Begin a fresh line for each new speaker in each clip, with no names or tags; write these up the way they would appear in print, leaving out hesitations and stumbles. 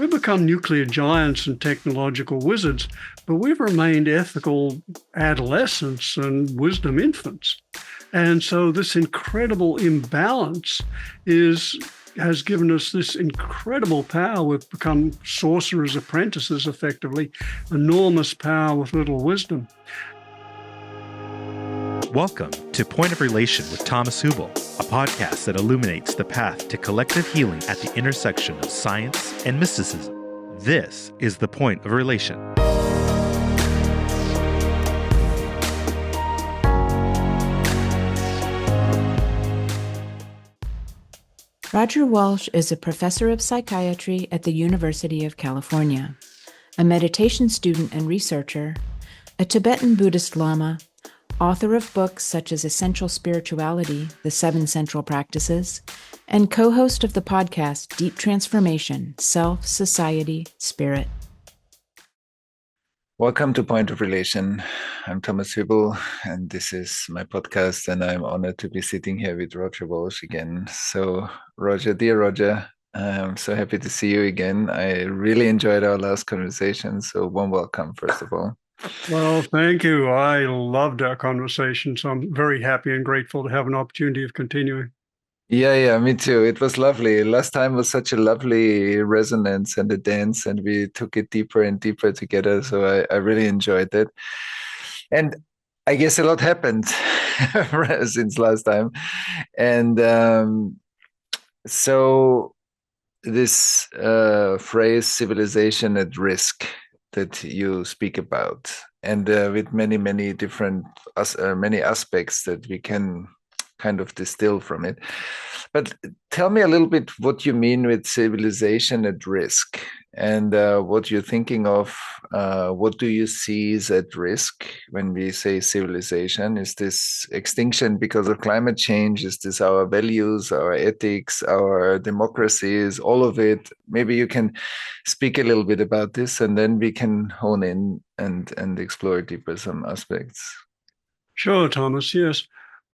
We've become nuclear giants and technological wizards, but we've remained ethical adolescents and wisdom infants. And so this incredible imbalance has given us this incredible power. We've become sorcerers' apprentices, effectively, enormous power with little wisdom.
Welcome to Point of Relation with Thomas Hübl, a podcast that illuminates the path to collective healing at the intersection of science and mysticism. This is the Point of Relation.
Roger Walsh is a professor of psychiatry at the University of California, a meditation student and researcher, a Tibetan Buddhist Lama, author of books such as Essential Spirituality, The Seven Central Practices, and co-host of the podcast Deep Transformation, Self, Society, Spirit.
Welcome to Point of Relation. I'm Thomas Hübl, and this is my podcast, and I'm honored to be sitting here with Roger Walsh again. So, Roger, dear Roger, I'm so happy to see you again. I really enjoyed our last conversation, so warm welcome, first of all.
Well, thank you. I loved our conversation, so I'm very happy and grateful to have an opportunity of continuing.
Yeah, me too. It was lovely. Last time was such a lovely resonance and a dance, and we took it deeper and deeper together. So I really enjoyed it. And I guess a lot happened since last time. And so this phrase, civilization at risk, that you speak about, and with many different many aspects that we can kind of distill from it. But tell me a little bit what you mean with civilization at risk, and what you're thinking of. What do you see is at risk when we say civilization? Is this extinction because of climate change? Is this our values, our ethics, our democracies, all of it? Maybe you can speak a little bit about this, and then we can hone in and explore deeper some aspects.
Sure, Thomas. Yes.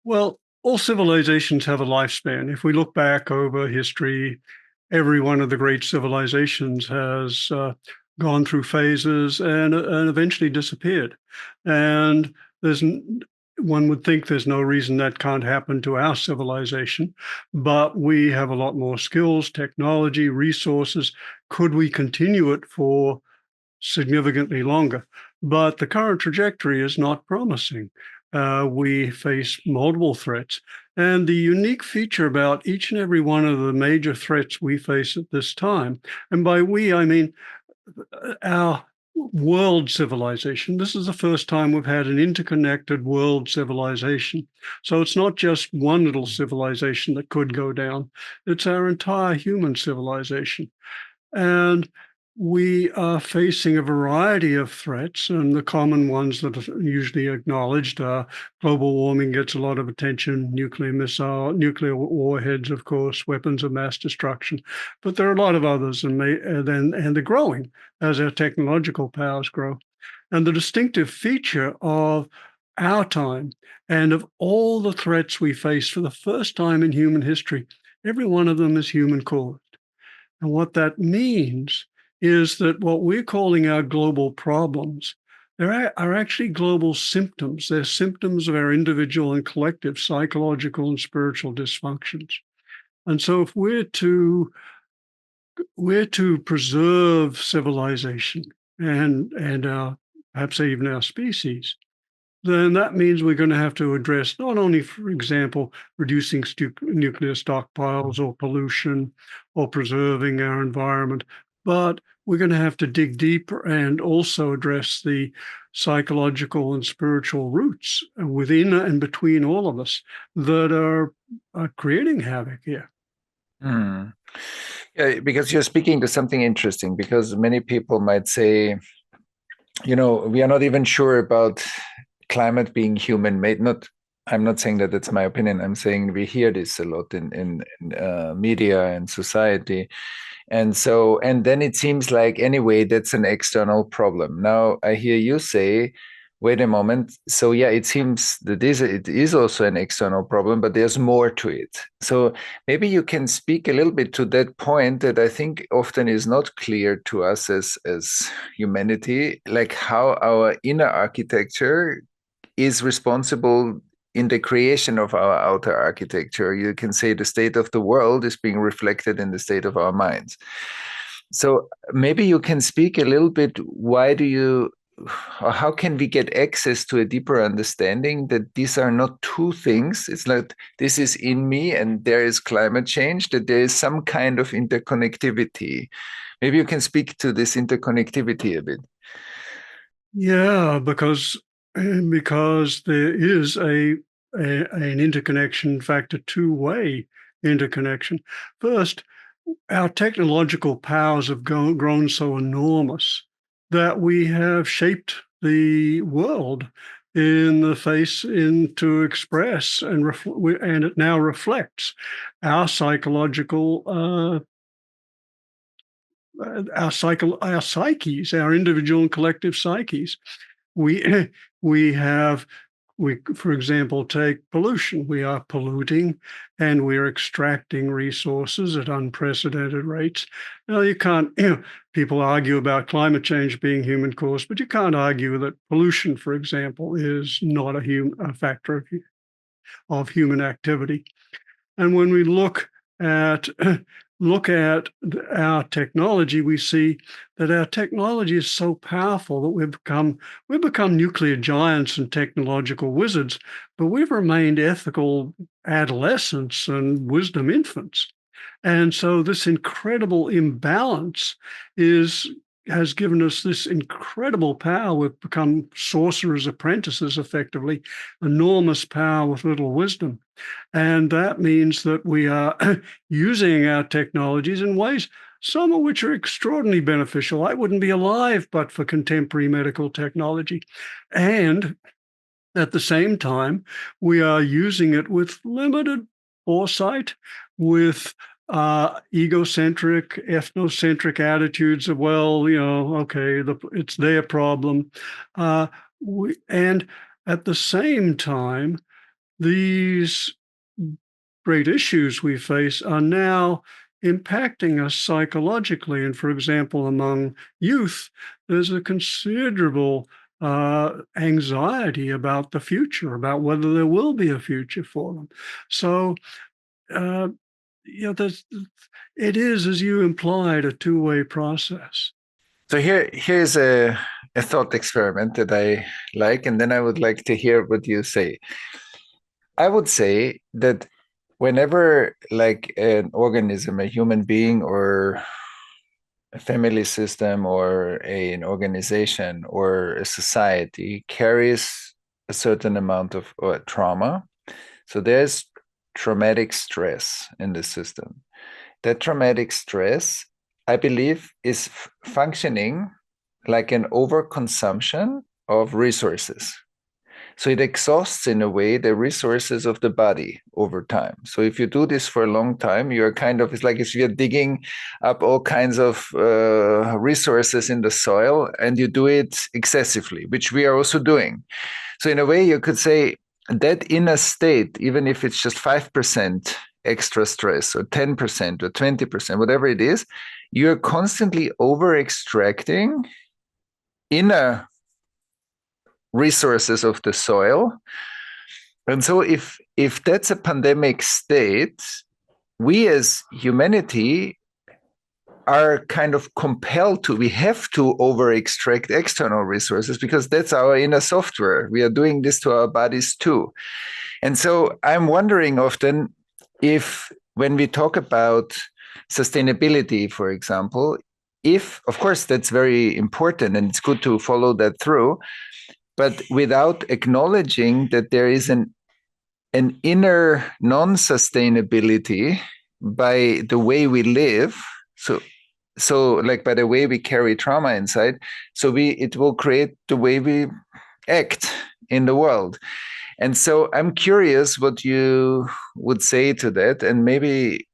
Well, all civilizations have a lifespan. If we look back over history, every one of the great civilizations has gone through phases and eventually disappeared. And one would think there's no reason that can't happen to our civilization, but we have a lot more skills, technology, resources. Could we continue it for significantly longer? But the current trajectory is not promising. We face multiple threats. And the unique feature about each and every one of the major threats we face at this time, and by we, I mean our world civilization. This is the first time we've had an interconnected world civilization. So it's not just one little civilization that could go down. It's our entire human civilization. And we are facing a variety of threats, and the common ones that are usually acknowledged are global warming gets a lot of attention, nuclear warheads, of course, weapons of mass destruction. But there are a lot of others, and they're growing as our technological powers grow. And the distinctive feature of our time and of all the threats we face for the first time in human history, every one of them is human-caused. And what that means is that what we're calling our global problems, there are actually global symptoms. They're symptoms of our individual and collective psychological and spiritual dysfunctions. And so if we're to preserve civilization and our, perhaps even our species, then that means we're going to have to address not only, for example, reducing nuclear stockpiles or pollution or preserving our environment, but we're going to have to dig deeper and also address the psychological and spiritual roots within and between all of us that are creating havoc here.
Yeah, because you're speaking to something interesting, because many people might say, we are not even sure about climate being human-made. I'm not saying that that's my opinion. I'm saying we hear this a lot in media and society. And then it seems like, anyway, that's an external problem. Now I hear you say, wait a moment. So yeah, it seems that it is also an external problem, but there's more to it. So maybe you can speak a little bit to that point that I think often is not clear to us as humanity, like how our inner architecture is responsible in the creation of our outer architecture. You can say the state of the world is being reflected in the state of our minds. So maybe you can speak a little bit, or how can we get access to a deeper understanding that these are not two things? It's like this is in me and there is climate change, that there is some kind of interconnectivity. Maybe you can speak to this interconnectivity a bit.
Yeah, because there is an interconnection, in fact, a two-way interconnection. First, our technological powers have grown so enormous that we have shaped the world to express, and it now reflects our psychological our psyches, our individual and collective psyches. We for example, take pollution. We are polluting and we're extracting resources at unprecedented rates. Now, you can't, people argue about climate change being human caused, but you can't argue that pollution, for example, is not a factor of human activity. And when we look at our technology, we see that our technology is so powerful that we've become nuclear giants and technological wizards, but we've remained ethical adolescents and wisdom infants. And so this incredible imbalance has given us this incredible power. We've become sorcerers' apprentices, effectively, enormous power with little wisdom. And that means that we are using our technologies in ways, some of which are extraordinarily beneficial. I wouldn't be alive but for contemporary medical technology. And at the same time, we are using it with limited foresight, with egocentric, ethnocentric attitudes of, well, okay, it's their problem. And at the same time, these great issues we face are now impacting us psychologically. And for example, among youth, there's a considerable anxiety about the future, about whether there will be a future for them. So, it is, as you implied, a two-way process.
So here's a thought experiment that I like, and then I would like to hear what you say. I would say that whenever like an organism, a human being or a family system or an organization or a society carries a certain amount of trauma, so there's traumatic stress in the system. That traumatic stress, I believe, is functioning like an overconsumption of resources. So it exhausts, in a way, the resources of the body over time. So if you do this for a long time, it's like if you're digging up all kinds of resources in the soil and you do it excessively, which we are also doing. So in a way, you could say that inner state, even if it's just 5% extra stress or 10% or 20%, whatever it is, you're constantly over-extracting inner resources of the soil. And so if that's a pandemic state, we as humanity are kind of we have to over-extract external resources because that's our inner software. We are doing this to our bodies too. And so I'm wondering often if when we talk about sustainability, for example, of course, that's very important and it's good to follow that through, but without acknowledging that there is an inner non-sustainability by the way we live, so like by the way we carry trauma inside, so it will create the way we act in the world. And so I'm curious what you would say to that, and maybe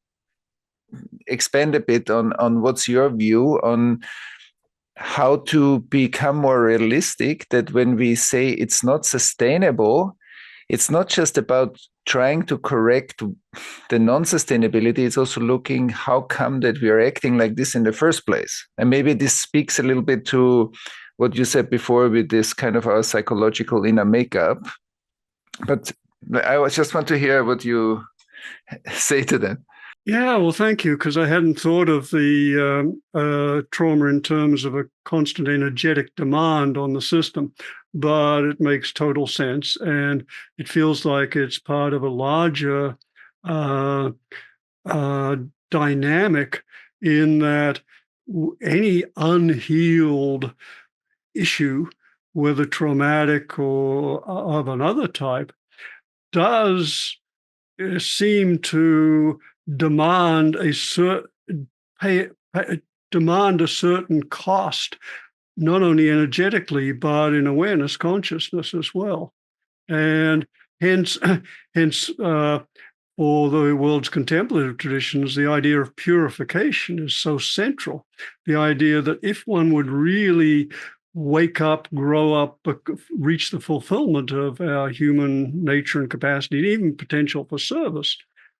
expand a bit on what's your view on how to become more realistic, that when we say it's not sustainable, it's not just about trying to correct the non-sustainability, it's also looking how come that we are acting like this in the first place. And maybe this speaks a little bit to what you said before with this kind of our psychological inner makeup. But I just want to hear what you say to that.
Yeah, well, thank you, because I hadn't thought of the trauma in terms of a constant energetic demand on the system, but it makes total sense. And it feels like it's part of a larger uh, dynamic in that any unhealed issue, whether traumatic or of another type, does seem to demand a demand a certain cost, not only energetically but in awareness consciousness as well, and hence for the world's contemplative traditions, the idea of purification is so central. The idea that if one would really wake up, grow up, reach the fulfillment of our human nature and capacity, and even potential for service,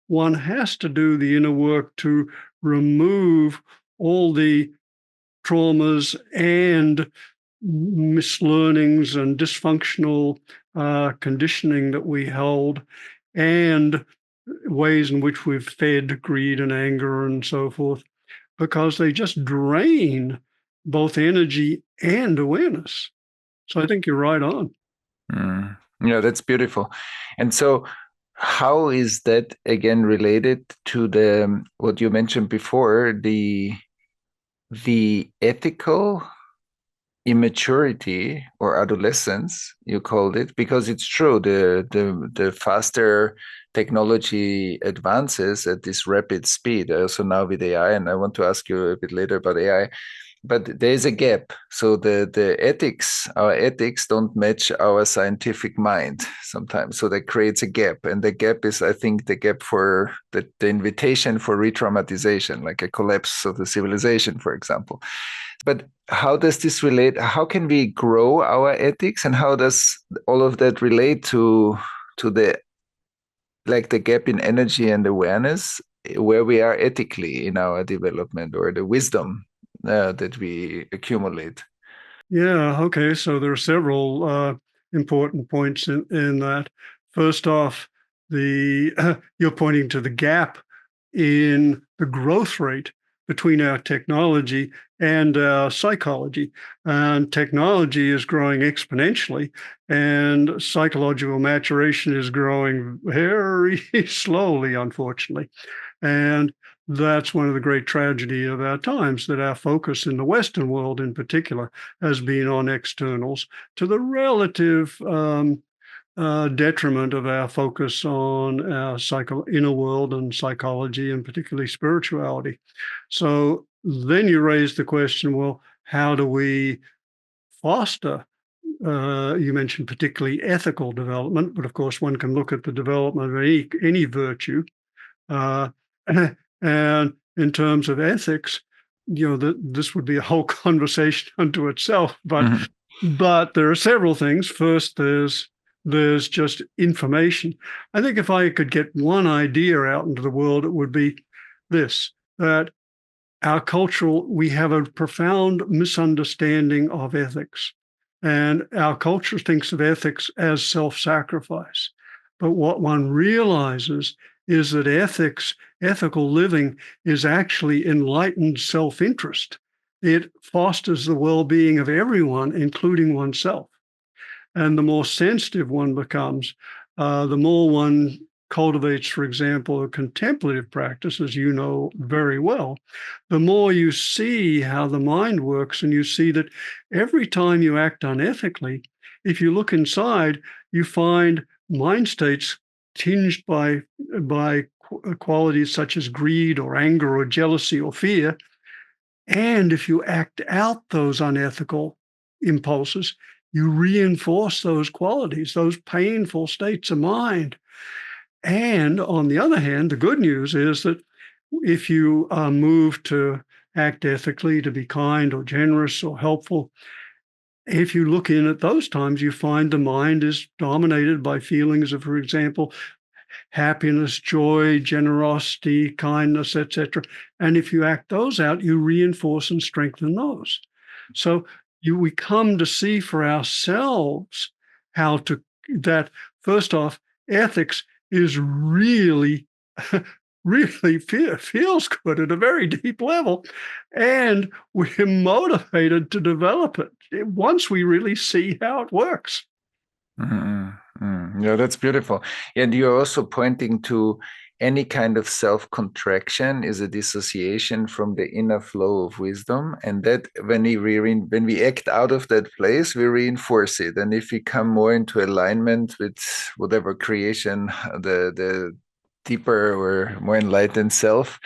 one has to do the inner work to remove all the traumas and mislearnings and dysfunctional conditioning that we held, and ways in which we've fed greed and anger and so forth, because they just drain both energy and awareness. So I think you're right on.
Yeah, that's beautiful. And so how is that again related to the what you mentioned before, the ethical immaturity or adolescence, you called it, because it's true, the faster technology advances at this rapid speed, also now with AI, and I want to ask you a bit later about AI, but there is a gap. So the ethics, our ethics don't match our scientific mind sometimes. So that creates a gap. And the gap is, I think, the gap for the invitation for re-traumatization, like a collapse of the civilization, for example. But how does this relate? How can we grow our ethics, and how does all of that relate to the like the gap in energy and awareness, where we are ethically in our development, or the wisdom that we accumulate?
Yeah, okay. So there are several important points in that. First off, you're pointing to the gap in the growth rate between our technology and our psychology. And technology is growing exponentially, and psychological maturation is growing very slowly, unfortunately. And that's one of the great tragedy of our times, that our focus in the Western world in particular has been on externals, to the relative detriment of our focus on our inner world and psychology, and particularly spirituality. So then you raise the question, well, how do we foster, you mentioned particularly ethical development, but of course one can look at the development of any virtue. And in terms of ethics, this would be a whole conversation unto itself. But there are several things. First, there's just information. I think if I could get one idea out into the world, it would be this: that we have a profound misunderstanding of ethics, and our culture thinks of ethics as self-sacrifice. But what one realizes is that ethical living is actually enlightened self-interest. It fosters the well-being of everyone, including oneself. And the more sensitive one becomes, the more one cultivates, for example, a contemplative practice, as you know very well, the more you see how the mind works, and you see that every time you act unethically, if you look inside, you find mind states tinged by qualities such as greed or anger or jealousy or fear. And if you act out those unethical impulses, you reinforce those qualities, those painful states of mind. And on the other hand, the good news is that if you move to act ethically, to be kind or generous or helpful. If you look in at those times, you find the mind is dominated by feelings of, for example, happiness, joy, generosity, kindness, etc. And if you act those out, you reinforce and strengthen those. So we come to see for ourselves how to, that first off, ethics is really, really feels good at a very deep level. And we're motivated to develop it once we really see how it works.
Yeah, that's beautiful. And you're also pointing to any kind of self-contraction is a dissociation from the inner flow of wisdom, and that when we act out of that place, we reinforce it. And if we come more into alignment with whatever creation, the deeper or more enlightened self,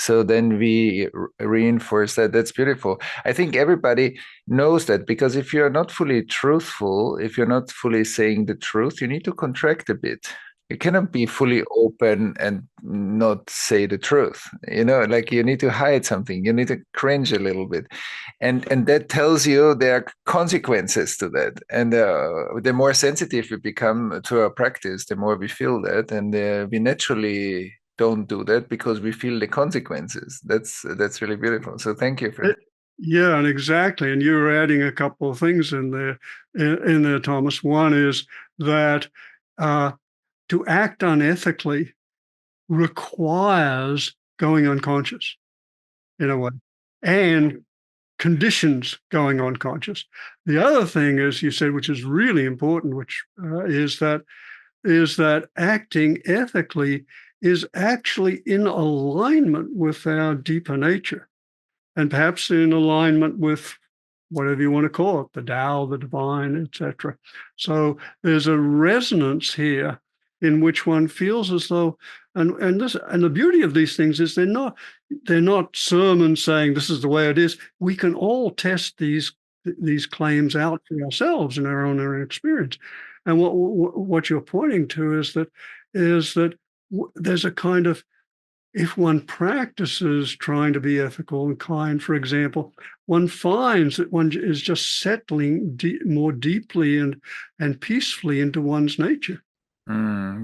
so then we reinforce that. That's beautiful. I think everybody knows that, because if you're not fully truthful, if you're not fully saying the truth, you need to contract a bit. You cannot be fully open and not say the truth. Like you need to hide something. You need to cringe a little bit, and that tells you there are consequences to that. And the more sensitive we become to our practice, the more we feel that, and we naturally don't do that because we feel the consequences. That's really beautiful. So thank you for
Yeah, and exactly. And you're adding a couple of things in there, Thomas. One is that to act unethically requires going unconscious in a way, and conditions going unconscious. The other thing is, you said, which is really important, which is that acting ethically is actually in alignment with our deeper nature, and perhaps in alignment with whatever you want to call it, the Tao, the divine, etc. So there's a resonance here in which one feels as though, and the beauty of these things is they're not sermons saying this is the way it is. We can all test these claims out for ourselves in our own experience. And what you're pointing to is that there's a kind of, if one practices trying to be ethical and kind, for example, one finds that one is just settling more deeply and peacefully into one's nature.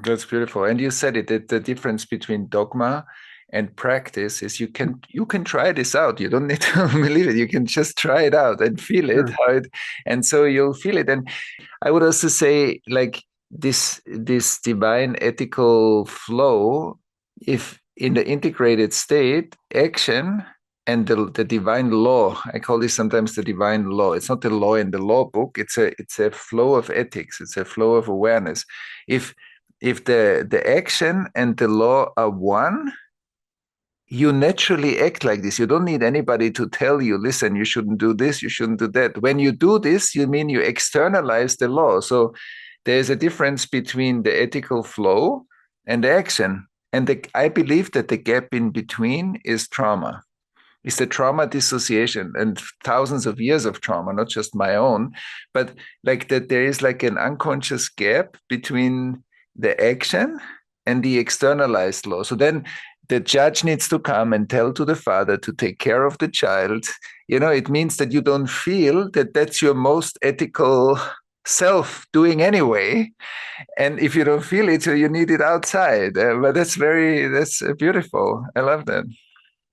That's beautiful. And you said it, that the difference between dogma and practice is you can try this out. You don't need to believe it. You can just try it out and feel it, and so you'll feel it. And I would also say, like, this divine ethical flow, if in the integrated state, action and the divine law, I call this sometimes the divine law. It's not the law in the law book. It's a flow of ethics. It's a flow of awareness. If the action and the law are one, you naturally act like this. You don't need anybody to tell you, listen, you shouldn't do this, you shouldn't do that. When you do this, you mean you externalize the law. So there's a difference between the ethical flow and the action. And I believe that the gap in between is trauma. It's the trauma dissociation, and thousands of years of trauma, not just my own, but like that there is like an unconscious gap between the action and the externalized law. So then the judge needs to come and tell to the father to take care of the child. It means that you don't feel that that's your most ethical self doing anyway. And if you don't feel it, so you need it outside. But that's beautiful. I love that.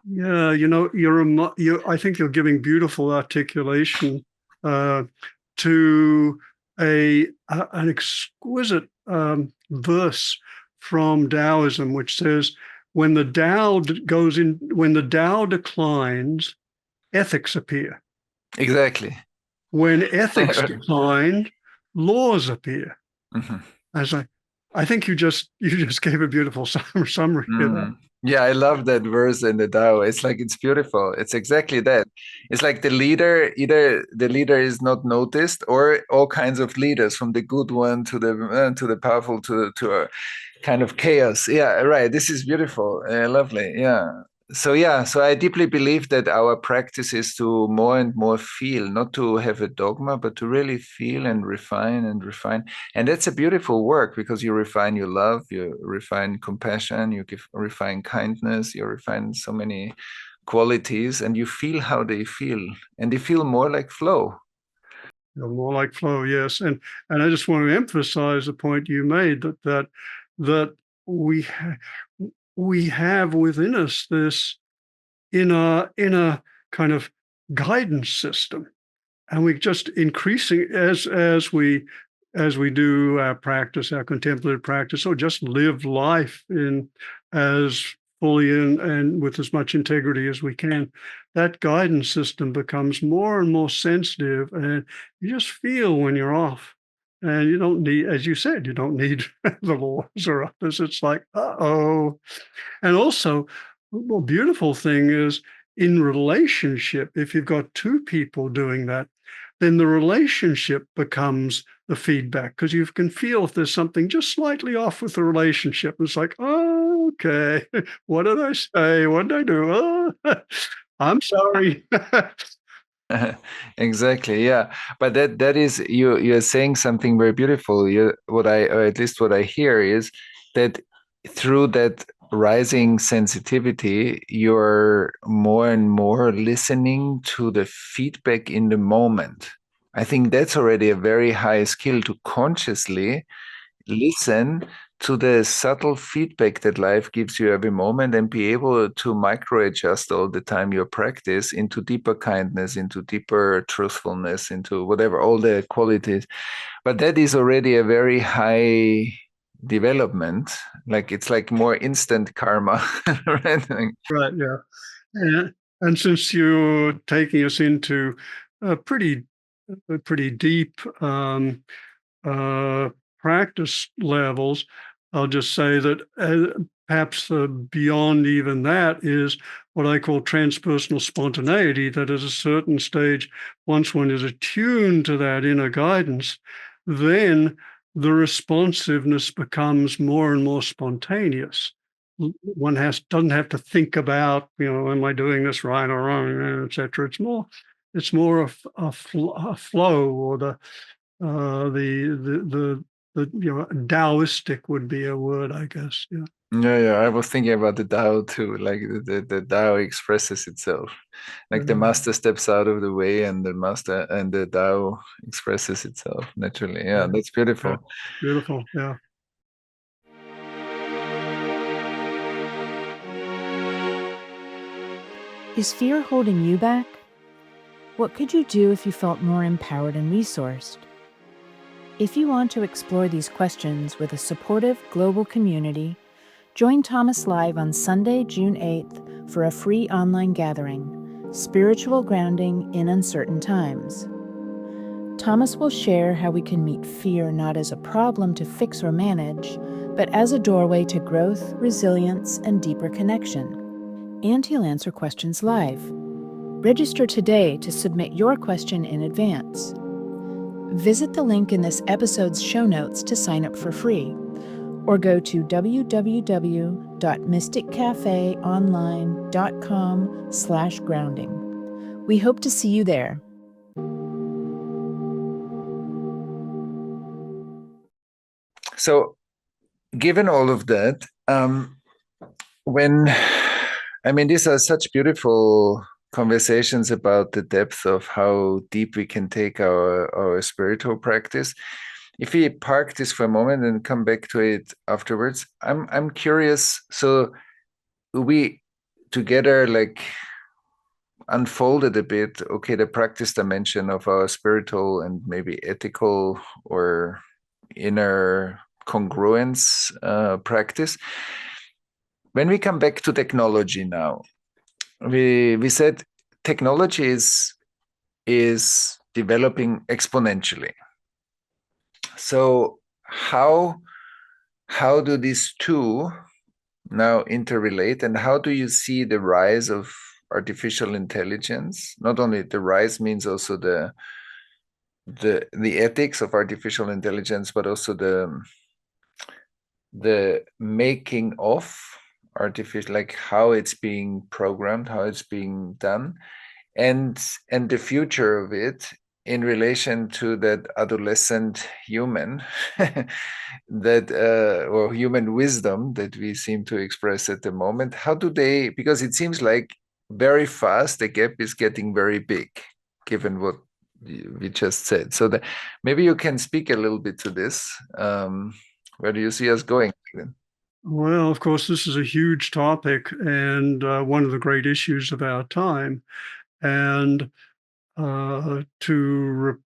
Yeah, I think you're giving beautiful articulation to an exquisite verse from Taoism, which says, when the Tao declines, ethics appear.
Exactly.
When ethics decline, laws appear. Mm-hmm. I think you just gave a beautiful summary of that.
Yeah, I love that verse in the Tao. It's beautiful. It's exactly that. It's like the leader, either the leader is not noticed, or all kinds of leaders, from the good one to the powerful to a kind of chaos. Yeah, right. This is beautiful. Lovely. Yeah. So I deeply believe that our practice is to more and more feel, not to have a dogma, but to really feel and refine and refine. And that's a beautiful work, because you refine your love, you refine compassion, refine kindness, you refine so many qualities, and you feel how they feel, and they feel more like flow.
More like flow, yes. And I just want to emphasize the point you made that we have within us this inner kind of guidance system, and we just increasing as we do our practice, our contemplative practice, or just live life in as fully in and with as much integrity as we can, that guidance system becomes more and more sensitive, and you just feel when you're off. And you don't need, as you said, you don't need the laws or others. It's like, uh-oh. And also, the more beautiful thing is in relationship, if you've got two people doing that, then the relationship becomes the feedback, because you can feel if there's something just slightly off with the relationship. It's like, oh, okay, what did I say? What did I do? Oh, I'm sorry.
Exactly, yeah. But that is, you're saying something very beautiful. What I, or at least what I hear, is that through that rising sensitivity, you're more and more listening to the feedback in the moment. I think that's already a very high skill, to consciously listen to the subtle feedback that life gives you every moment, and be able to micro adjust all the time your practice into deeper kindness, into deeper truthfulness, into whatever, all the qualities. But that is already a very high development. Like, it's like more instant karma, right?
Right, yeah. And since you're taking us into a pretty deep practice levels, I'll just say that perhaps beyond even that is what I call transpersonal spontaneity, that at a certain stage, once one is attuned to that inner guidance, then the responsiveness becomes more and more spontaneous. One doesn't have to think about, am I doing this right or wrong, etc. It's more a flow, or the Taoistic would be a word, I guess. Yeah.
Yeah, I was thinking about the Tao too. Like the Tao expresses itself. Like the master steps out of the way, and the Tao expresses itself naturally. Yeah, that's beautiful.
Yeah. Beautiful. Yeah.
Is fear holding you back? What could you do if you felt more empowered and resourced? If you want to explore these questions with a supportive global community, join Thomas live on Sunday, June 8th for a free online gathering, Spiritual Grounding in Uncertain Times. Thomas will share how we can meet fear not as a problem to fix or manage, but as a doorway to growth, resilience, and deeper connection. And he'll answer questions live. Register today to submit your question in advance. Visit the link in this episode's show notes to sign up for free, or go to www.mysticcafeonline.com/grounding. We hope to see you there.
So, given all of that, these are such beautiful conversations about the depth of how deep we can take our spiritual practice. If we park this for a moment and come back to it afterwards, I'm curious. So we together unfolded a bit, okay, the practice dimension of our spiritual and maybe ethical or inner congruence practice. When we come back to technology now, we said technology is developing exponentially. So how do these two now interrelate, and how do you see the rise of artificial intelligence? Not only the rise means also the ethics of artificial intelligence, but also the making of artificial, like how it's being programmed, how it's being done, and the future of it in relation to that adolescent human that or human wisdom that we seem to express at the moment. How do they, because it seems like very fast, the gap is getting very big, given what we just said. So maybe you can speak a little bit to this. Where do you see us going?
Well, of course, this is a huge topic and one of the great issues of our time. And to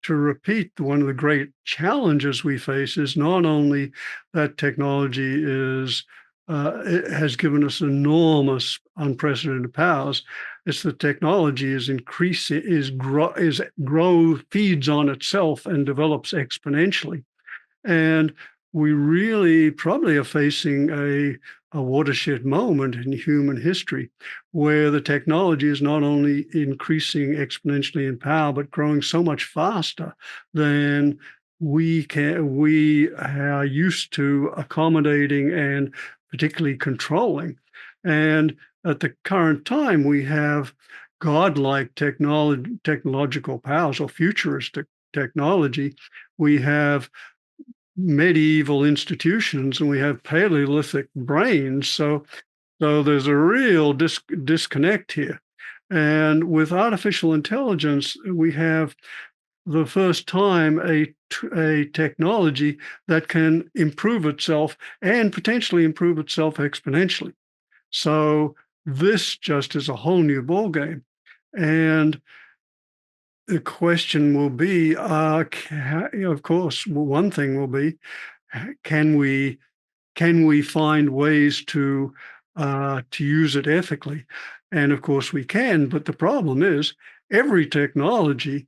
repeat, one of the great challenges we face is not only that technology it has given us enormous, unprecedented powers. It's that technology is increasing, feeds on itself and develops exponentially. And we really probably are facing a watershed moment in human history where the technology is not only increasing exponentially in power, but growing so much faster than we are used to accommodating and particularly controlling. And at the current time, we have godlike technological powers or futuristic technology. We have medieval institutions and we have Paleolithic brains. So there's a real disconnect here. And with artificial intelligence, we have the first time a technology that can improve itself and potentially improve itself exponentially. So this just is a whole new ballgame. And the question will be, of course, one thing will be, can we find ways to use it ethically? And of course we can, but the problem is every technology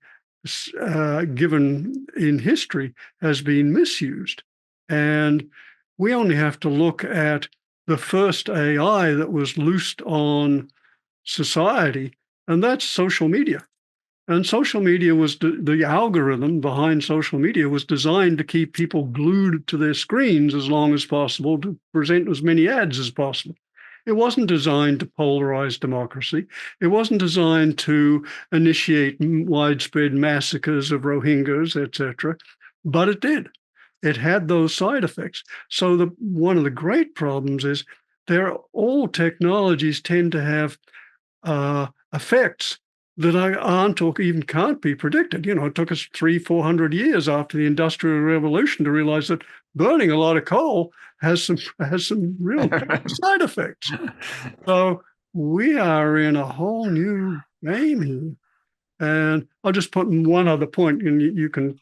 given in history has been misused. And we only have to look at the first AI that was loosed on society, and that's social media. And social media was the algorithm behind social media was designed to keep people glued to their screens as long as possible, to present as many ads as possible. It wasn't designed to polarize democracy. It wasn't designed to initiate widespread massacres of Rohingyas, etc. But it did. It had those side effects. So one of the great problems is all technologies tend to have effects that aren't or even can't be predicted. It took us 300-400 years after the Industrial Revolution to realize that burning a lot of coal has some real side effects. So we are in a whole new game here. And I'll just put one other point, and you can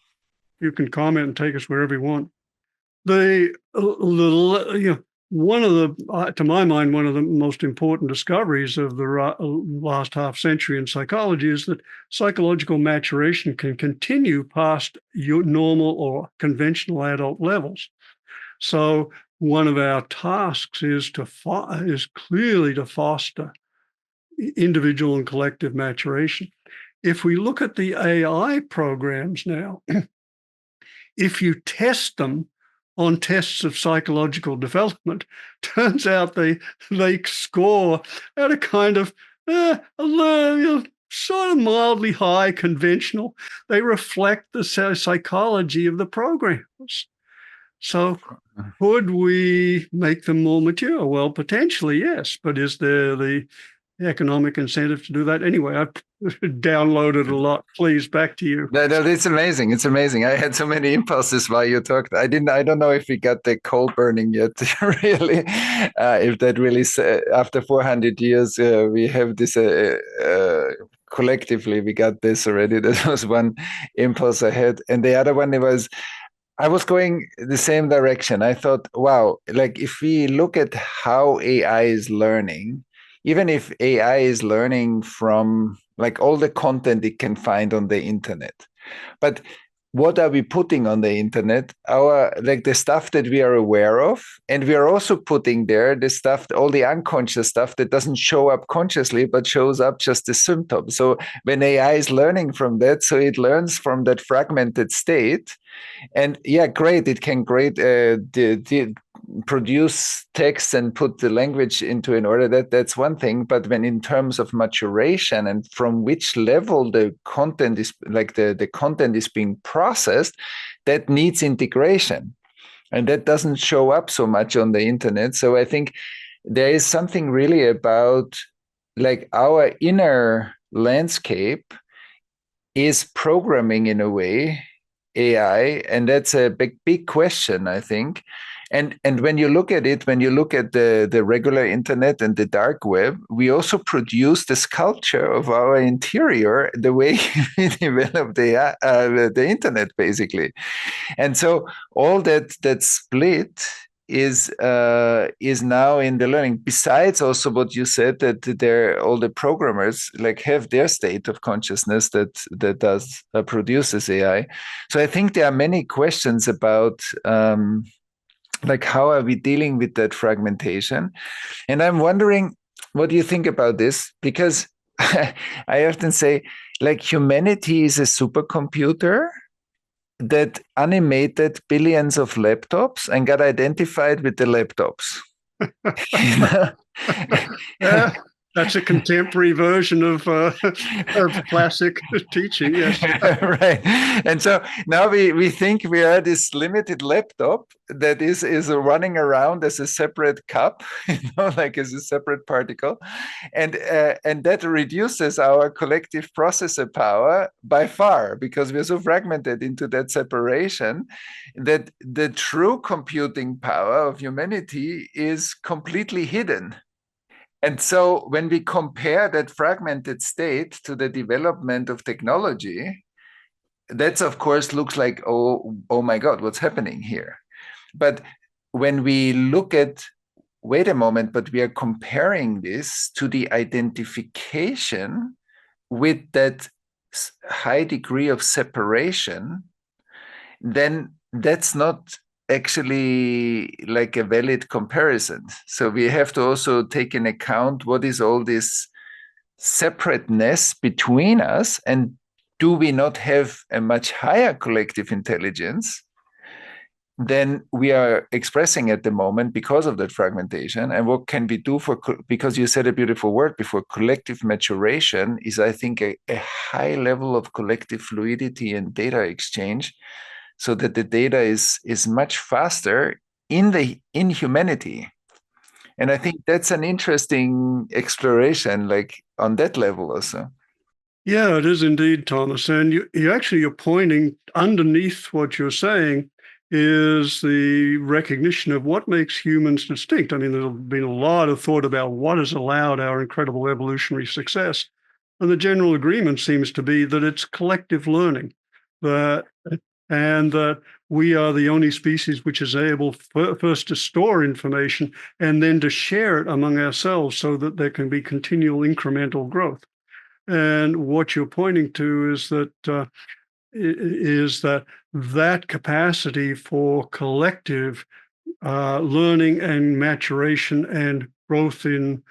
comment and take us wherever you want. One of the, to my mind, one of the most important discoveries of the last half century in psychology is that psychological maturation can continue past normal or conventional adult levels. So one of our tasks is clearly to foster individual and collective maturation. If we look at the AI programs now, if you test them on tests of psychological development, turns out they score at a kind of sort of mildly high conventional. They reflect the psychology of the programs. So could we make them more mature? Well, potentially, yes. But is there the economic incentive to do that? Anyway, I've downloaded a lot. Please, back to you.
No, it's amazing. It's amazing. I had so many impulses while you talked. I don't know if we got the coal burning yet, really. If that really, after 400 years, we have this, collectively, we got this already. That was one impulse I had. And the other one, I was going the same direction. I thought, wow, like if we look at how AI is learning, even if AI is learning from like all the content it can find on the internet, but what are we putting on the internet? The stuff that we are aware of, and we are also putting there the stuff, all the unconscious stuff that doesn't show up consciously, but shows up just as symptoms. So when AI is learning from that, so it learns from that fragmented state, and yeah, great, it can produce text and put the language into an order. That's one thing. But when in terms of maturation and from which level the content is, like the content is being processed, that needs integration, and that doesn't show up so much on the internet. So I think there is something really about like our inner landscape is programming in a way AI, and that's a big question, I think. And when you look at it, when you look at the regular internet and the dark web, we also produce the sculpture of our interior the way we develop the internet, basically. And so all that split is now in the learning. Besides, also what you said, that there all the programmers like have their state of consciousness that does produces AI. So I think there are many questions about like how are we dealing with that fragmentation. And I'm wondering, what do you think about this? Because I often say, like, humanity is a supercomputer that animated billions of laptops and got identified with the laptops.
Yeah, that's a contemporary version of classic teaching. Yes,
right. And so now we think we are this limited laptop that is running around as a separate cup, like as a separate particle, and that reduces our collective processor power by far, because we're so fragmented into that separation that the true computing power of humanity is completely hidden. And so when we compare that fragmented state to the development of technology, that's of course looks like, oh my God, what's happening here? But when we look at, wait a moment, but we are comparing this to the identification with that high degree of separation, then that's not actually like a valid comparison. So we have to also take in account what is all this separateness between us, and do we not have a much higher collective intelligence than we are expressing at the moment because of that fragmentation? And what can we do because you said a beautiful word before, collective maturation is, I think, a high level of collective fluidity and data exchange, so that the data is much faster in humanity. And I think that's an interesting exploration, like on that level also.
Yeah, it is indeed, Thomas. And you're pointing underneath what you're saying is the recognition of what makes humans distinct. I mean, there's been a lot of thought about what has allowed our incredible evolutionary success. And the general agreement seems to be that it's collective learning, and that we are the only species which is able first to store information and then to share it among ourselves so that there can be continual incremental growth. And what you're pointing to is that capacity for collective learning and maturation and growth in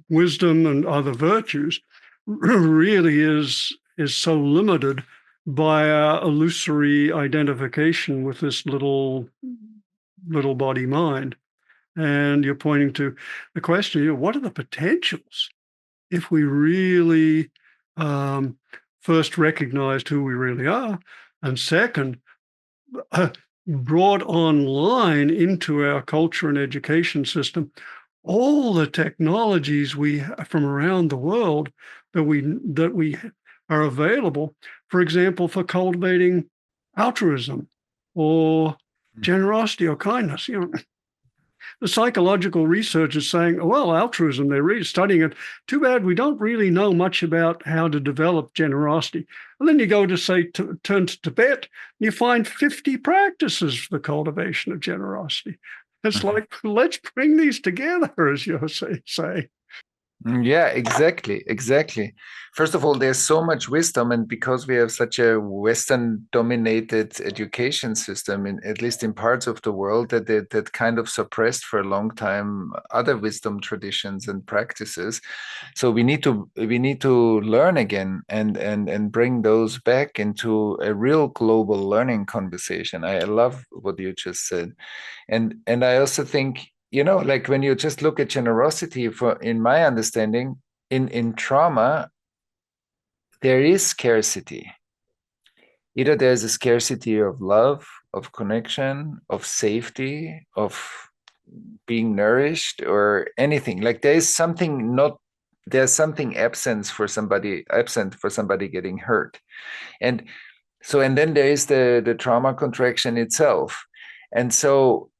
wisdom and other virtues really is so limited by our illusory identification with this little body mind. And you're pointing to the question, what are the potentials if we really first recognized who we really are, and second, brought online into our culture and education system all the technologies we have from around the world that we are available, for example, for cultivating altruism or generosity or kindness. The psychological research is saying, well, altruism, they're really studying it. Too bad we don't really know much about how to develop generosity. And then you go to, say, turn to Tibet, and you find 50 practices for the cultivation of generosity. It's like, let's bring these together, as you say.
Yeah, exactly. First of all, there's so much wisdom, and because we have such a Western-dominated education system, at least in parts of the world, that kind of suppressed for a long time other wisdom traditions and practices. So we need to learn again and bring those back into a real global learning conversation. I love what you just said, and I also think, like when you just look at generosity, in my understanding, in trauma, there is scarcity. Either there's a scarcity of love, of connection, of safety, of being nourished, or anything. Like there is something not there's something absent for somebody getting hurt. And then there is the trauma contraction itself. And so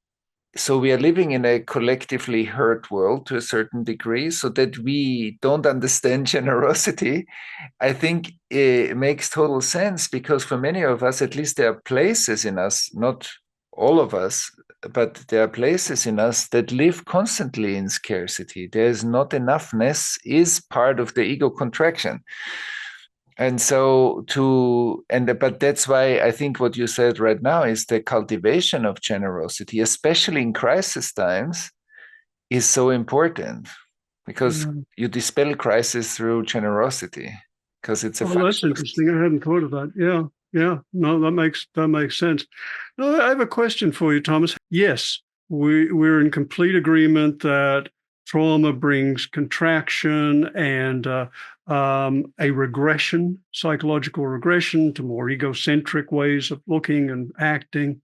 we are living in a collectively hurt world to a certain degree, so that we don't understand generosity. I think it makes total sense, because for many of us, at least, there are places in us, not all of us, but there are places in us that live constantly in scarcity. There's not enoughness is part of the ego contraction. And but that's why I think what you said right now is the cultivation of generosity, especially in crisis times, is so important, because you dispel crisis through generosity, because it's a
Oh, that's interesting. I hadn't thought of that. Yeah. No, that makes sense. No, I have a question for you, Thomas. Yes, we're in complete agreement that trauma brings contraction and a regression, psychological regression to more egocentric ways of looking and acting.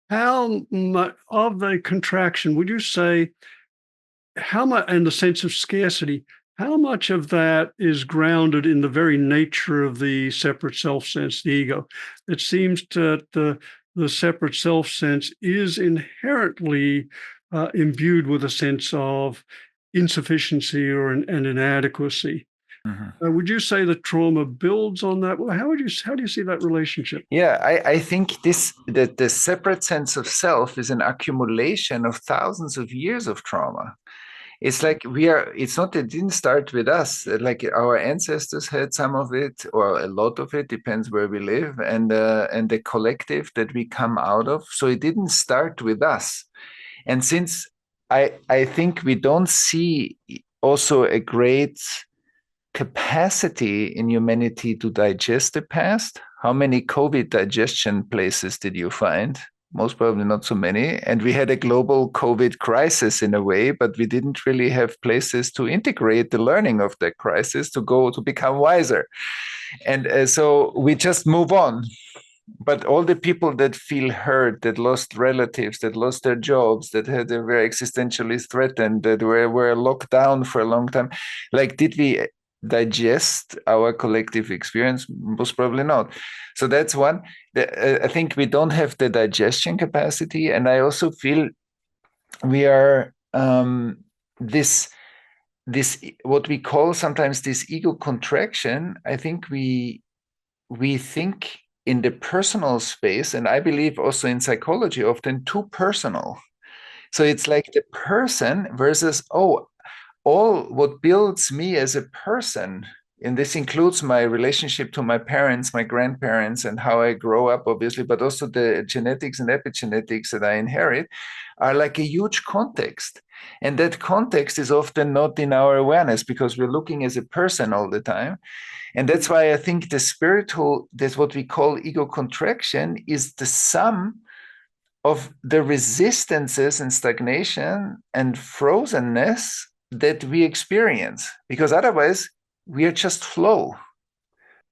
How much of the contraction would you say, how much, and the sense of scarcity, how much of that is grounded in the very nature of the separate self sense, the ego? It seems that the separate self sense is inherently imbued with a sense of insufficiency or an inadequacy.
Mm-hmm.
Would you say that trauma builds on that? How do you see that relationship?
Yeah, I think the separate sense of self is an accumulation of thousands of years of trauma. It's like it's not, it didn't start with us. Like our ancestors had some of it, or a lot of it, depends where we live, and the collective that we come out of. So it didn't start with us. And since I think we don't see also a great capacity in humanity to digest the past. How many COVID digestion places did you find? Most probably not so many. And we had a global COVID crisis in a way, but we didn't really have places to integrate the learning of that crisis to become wiser. And so we just move on. But all the people that feel hurt, that lost relatives, that lost their jobs, that had their very existentially threatened, that were locked down for a long time, like, did we digest our collective experience? Most probably not. So that's one. I think we don't have the digestion capacity. And I also feel we are this what we call sometimes this ego contraction. I think we think in the personal space, and I believe also in psychology, often too personal. So it's like the person versus, all what builds me as a person, and this includes my relationship to my parents, my grandparents, and how I grow up, obviously, but also the genetics and epigenetics that I inherit, are like a huge context. And that context is often not in our awareness, because we're looking as a person all the time. And that's why I think the spiritual, that's what we call ego contraction, is the sum of the resistances and stagnation and frozenness that we experience. Because otherwise, we are just flow.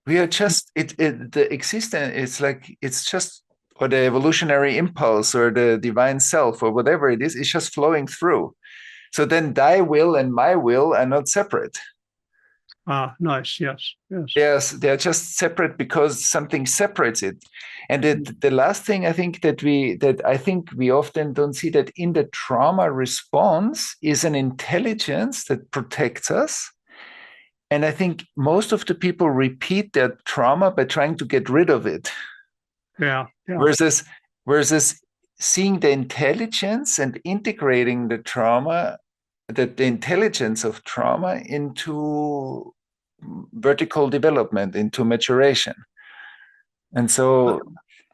We are just, the existence, it's like, it's just, or the evolutionary impulse or the divine self or whatever it is, it's just flowing through. So then thy will and my will are not separate.
Ah, nice. Yes.
Yes, they're just separate because something separates it. And the last thing I think that I think we often don't see, that in the trauma response is an intelligence that protects us. And I think most of the people repeat their trauma by trying to get rid of it.
Yeah.
Versus seeing the intelligence and integrating the trauma, the intelligence of trauma into vertical development, into maturation. And so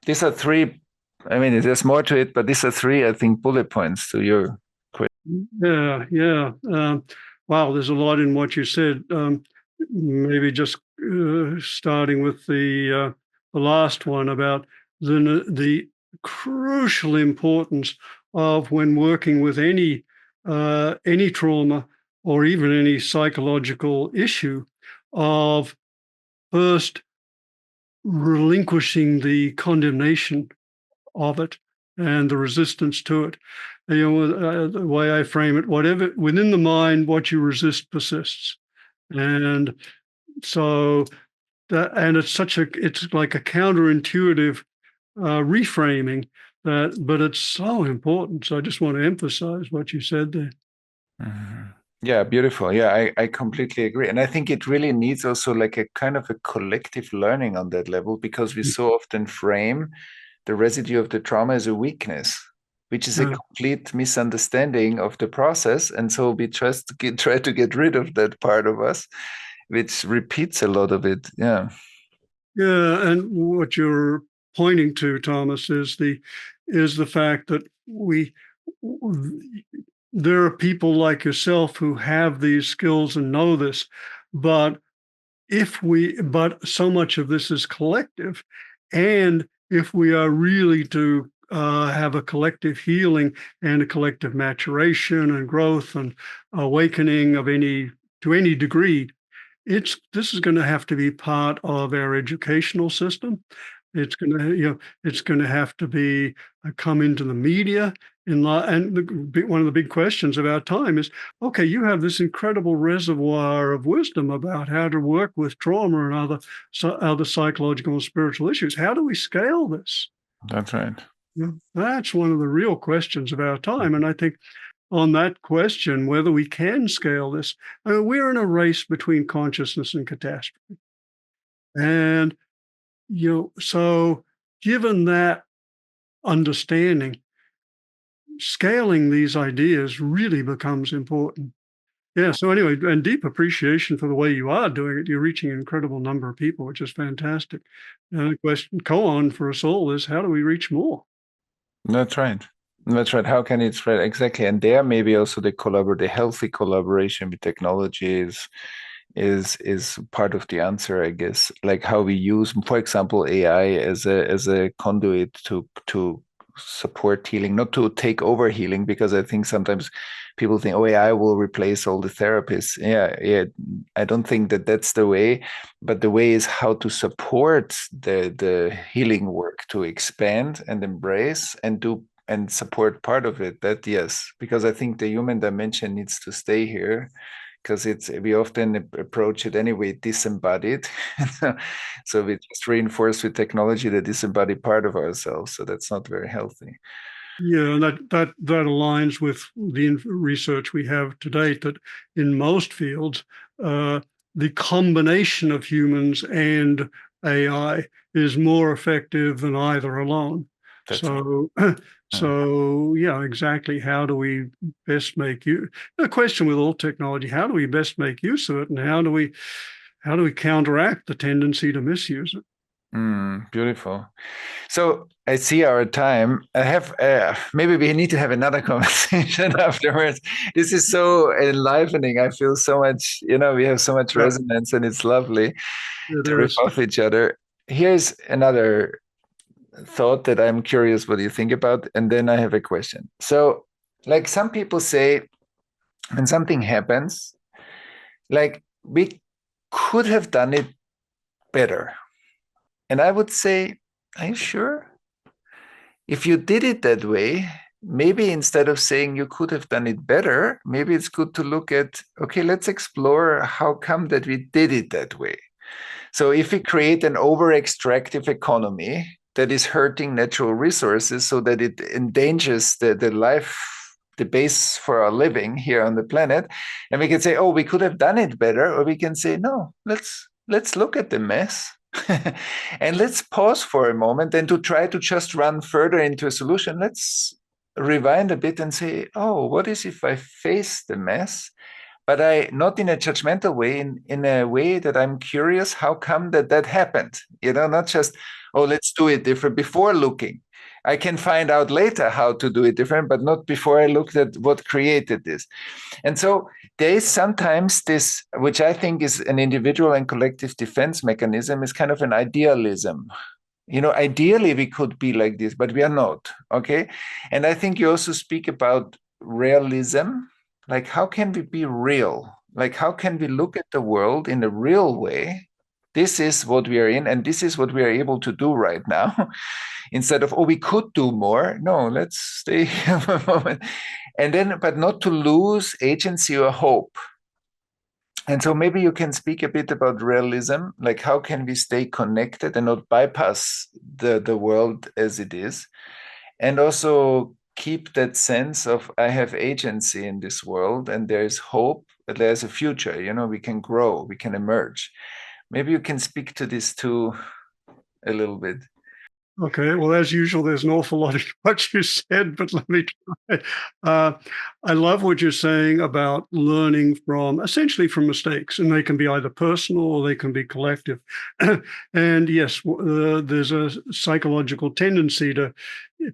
these are three, I mean, there's more to it, but these are three, I think, bullet points to your question.
Yeah. Wow, there's a lot in what you said. Maybe just starting with the last one about the crucial importance of, when working with any trauma or even any psychological issue, of first relinquishing the condemnation of it and the resistance to it. The way I frame it, whatever within the mind, what you resist persists. And so and it's like a counterintuitive reframing but it's so important. So I just want to emphasize what you said there.
Mm-hmm. Yeah, beautiful. Yeah, I completely agree. And I think it really needs also like a kind of a collective learning on that level, because we so often frame the residue of the trauma as a weakness, which is a complete misunderstanding of the process. And so we just try to get rid of that part of us, which repeats a lot of it. Yeah.
Yeah, and what you're pointing to, Thomas, is the fact that there are people like yourself who have these skills and know this, but so much of this is collective, and if we are really to have a collective healing and a collective maturation and growth and awakening to any degree, this is going to have to be part of our educational system. It's going to have to be come into the media. And one of the big questions of our time is, okay, you have this incredible reservoir of wisdom about how to work with trauma and other psychological and spiritual issues. How do we scale this?
That's right.
That's one of the real questions of our time. And I think on that question, whether we can scale this, we're in a race between consciousness and catastrophe. And, so given that understanding, scaling these ideas really becomes important. Yeah. So anyway, and deep appreciation for the way you are doing it. You're reaching an incredible number of people, which is fantastic. And the question, koan for us all is, how do we reach more?
That's right. That's right. How can it spread? Exactly. And there maybe also the healthy collaboration with technology is part of the answer, I guess. Like how we use, for example, AI as a conduit to support healing, not to take over healing, because I think sometimes people think, oh, AI will replace all the therapists. Yeah. I don't think that that's the way, but the way is how to support the healing work, to expand and embrace and do and support part of it. That, yes, because I think the human dimension needs to stay here, because we often approach it anyway disembodied. So we just reinforce with technology the disembodied part of ourselves. So that's not very healthy.
Yeah, and that aligns with the research we have to date, that in most fields, the combination of humans and AI is more effective than either alone. So yeah, exactly. How do we best make use? The question with all technology: how do we best make use of it, and how do we counteract the tendency to misuse it?
Beautiful. So I see our time. I have maybe we need to have another conversation afterwards. This is so enlivening. I feel so much. We have so much resonance, and it's lovely to riff off each other. Here's another thought that I'm curious what you think about, and then I have a question. So, like some people say, when something happens, like we could have done it better. And I would say, are you sure? If you did it that way, maybe instead of saying you could have done it better, maybe it's good to look at, okay, let's explore how come that we did it that way. So if we create an over-extractive economy that is hurting natural resources so that it endangers the base for our living here on the planet, and we can say, oh, we could have done it better, or we can say, no, let's look at the mess and let's pause for a moment, and to try to just run further into a solution, let's rewind a bit and say, oh, what is if I face the mess, but I not in a judgmental way, in a way that I'm curious, how come that happened? Not just, oh, let's do it different before looking. I can find out later how to do it different, but not before I looked at what created this. And so there is sometimes this, which I think is an individual and collective defense mechanism, is kind of an idealism. Ideally we could be like this, but we are not. Okay. And I think you also speak about realism. Like, how can we be real? Like, how can we look at the world in a real way? This is what we are in, and this is what we are able to do right now. Instead of, oh, we could do more. No, let's stay here for a moment. And then, but not to lose agency or hope. And so maybe you can speak a bit about realism, like how can we stay connected and not bypass the world as it is, and also keep that sense of I have agency in this world and there is hope, that there's a future, we can grow, we can emerge. Maybe you can speak to these two a little bit.
Okay, well, as usual, there's an awful lot of what you said, but let me try. I love what you're saying about learning essentially from mistakes, and they can be either personal or they can be collective. And yes, there's a psychological tendency to,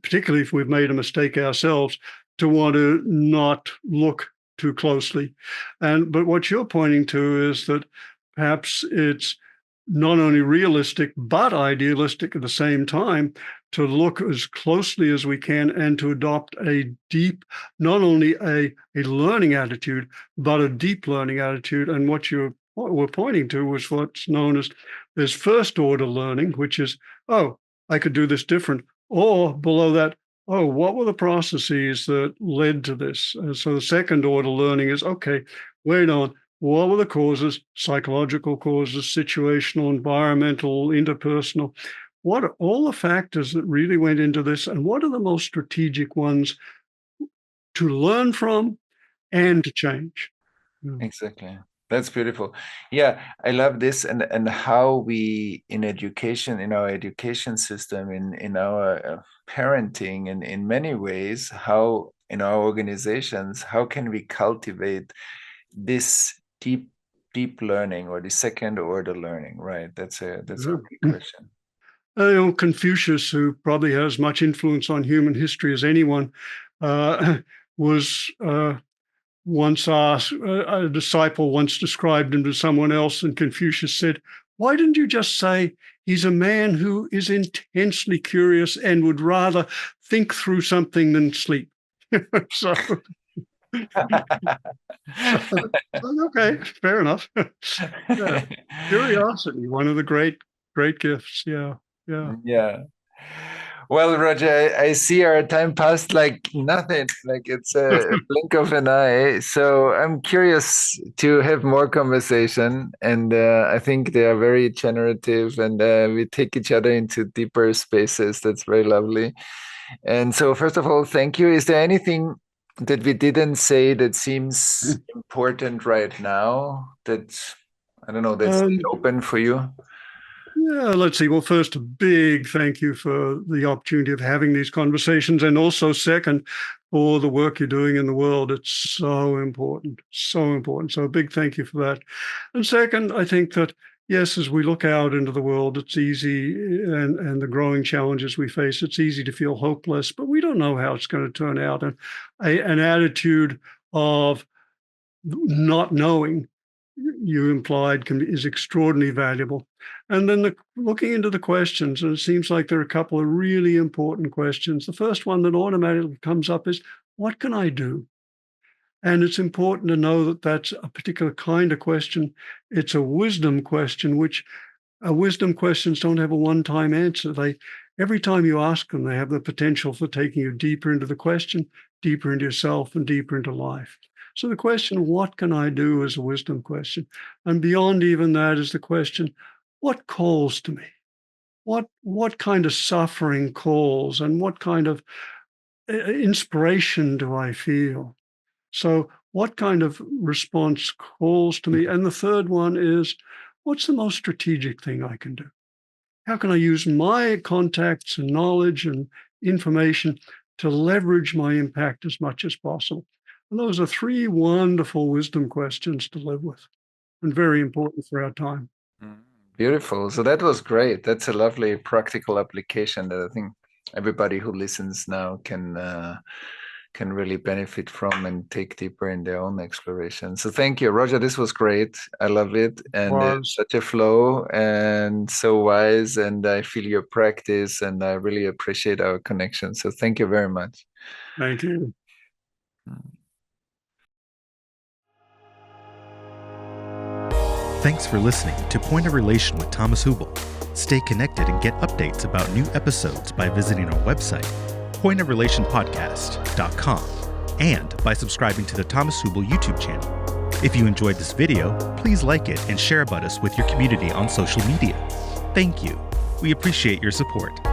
particularly if we've made a mistake ourselves, to want to not look too closely. But what you're pointing to is that perhaps it's not only realistic, but idealistic at the same time, to look as closely as we can and to adopt a deep, not only a learning attitude, but a deep learning attitude. And what we're pointing to was what's known as there's first order learning, which is, oh, I could do this different. Or below that, oh, what were the processes that led to this? And so the second order learning is, okay, wait on. What were the causes, psychological causes, situational, environmental, interpersonal? What are all the factors that really went into this? And what are the most strategic ones to learn from and to change?
Exactly. That's beautiful. Yeah, I love this and how we in education, in our education system, in our parenting, and in many ways, how in our organizations, how can we cultivate this deep learning or the second order learning, right? That's a big question.
Confucius, who probably has as much influence on human history as anyone, was once asked, a disciple once described him to someone else, and Confucius said, "Why didn't you just say he's a man who is intensely curious and would rather think through something than sleep?" So okay, fair enough. Yeah. Curiosity, one of the great gifts. Yeah.
Well, Roger, I see our time passed like nothing, like it's a blink of an eye. So I'm curious to have more conversation, and I think they are very generative, and we take each other into deeper spaces. That's very lovely. And so, first of all, thank you. Is there anything that we didn't say that seems important right now that, I don't know, that's open for you?
Yeah, let's see. Well, first, a big thank you for the opportunity of having these conversations, and also second, for the work you're doing in the world. It's so important, so important. So a big thank you for that. And second, I think that, yes, as we look out into the world, it's easy, and the growing challenges we face, it's easy to feel hopeless, but we don't know how it's going to turn out. And an attitude of not knowing, you implied, is extraordinarily valuable. And then looking into the questions, and it seems like there are a couple of really important questions. The first one that automatically comes up is, what can I do? And it's important to know that that's a particular kind of question. It's a wisdom question, which wisdom questions don't have a one-time answer. Every time you ask them, they have the potential for taking you deeper into the question, deeper into yourself, and deeper into life. So the question, what can I do, is a wisdom question. And beyond even that is the question, what calls to me? What kind of suffering calls, and what kind of inspiration do I feel? So what kind of response calls to me? And the third one is, what's the most strategic thing I can do? How can I use my contacts and knowledge and information to leverage my impact as much as possible? And those are three wonderful wisdom questions to live with, and very important for our time.
Beautiful. So that was great. That's a lovely practical application that I think everybody who listens now can really benefit from and take deeper in their own exploration. So thank you, Roger. This was great. I love it. And it's such a flow and so wise. And I feel your practice, and I really appreciate our connection. So thank you very much.
Thank you.
Thanks for listening to Point of Relation with Thomas Hübl. Stay connected and get updates about new episodes by visiting our website, pointofrelationpodcast.com, and by subscribing to the Thomas Hübl YouTube channel. If you enjoyed this video, please like it and share about us with your community on social media. Thank you. We appreciate your support.